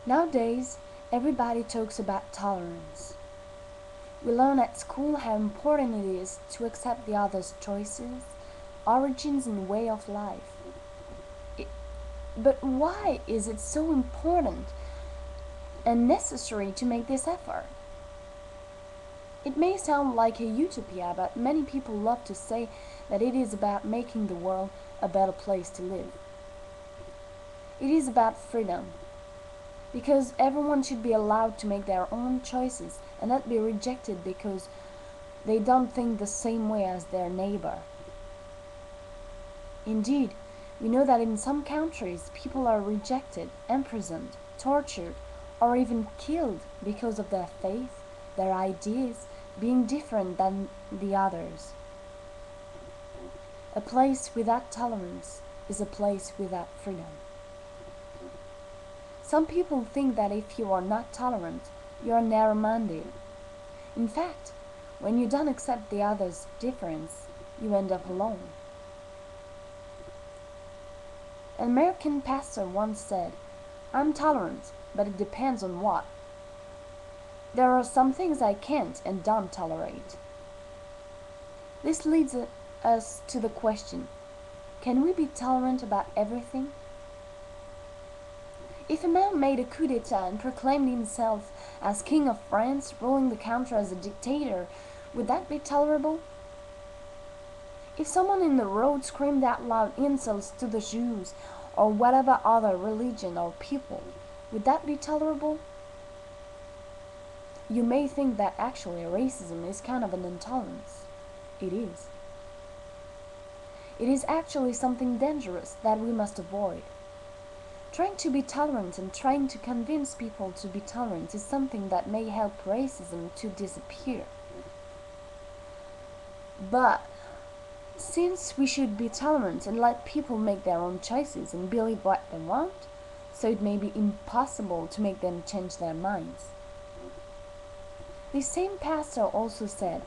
Nowadays, everybody talks about tolerance. We learn at school how important it is to accept the other's choices, origins, and way of life. It, but why is it so important and necessary to make this effort? It may sound like a utopia, but many people love to say that it is about making the world a better place to live. It is about freedom, because everyone should be allowed to make their own choices and not be rejected because they don't think the same way as their neighbor. Indeed, we know that in some countries people are rejected, imprisoned, tortured, or even killed because of their faith, their ideas being different than the others. A place without tolerance is a place without freedom. Some people think that if you are not tolerant, you are narrow-minded. In fact, when you don't accept the other's difference, you end up alone. An American pastor once said, "I'm tolerant, but it depends on what. There are some things I can't and don't tolerate." This leads us to the question, can we be tolerant about everything? If a man made a coup d'etat and proclaimed himself as king of France, ruling the country as a dictator, would that be tolerable? If someone in the road screamed out loud insults to the Jews or whatever other religion or people, would that be tolerable? You may think that actually racism is kind of an intolerance. It is. It is actually something dangerous that we must avoid. Trying to be tolerant and trying to convince people to be tolerant is something that may help racism to disappear. But since we should be tolerant and let people make their own choices and believe what they want, so it may be impossible to make them change their minds. The same pastor also said,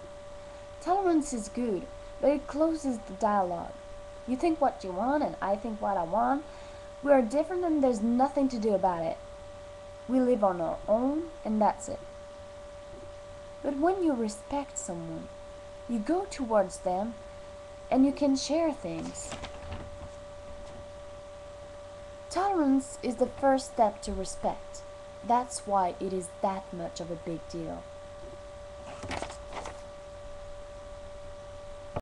"Tolerance is good, but it closes the dialogue. You think what you want and I think what I want. We are different and there's nothing to do about it. We live on our own and that's it." But when you respect someone, you go towards them and you can share things. Tolerance is the first step to respect. That's why it is that much of a big deal.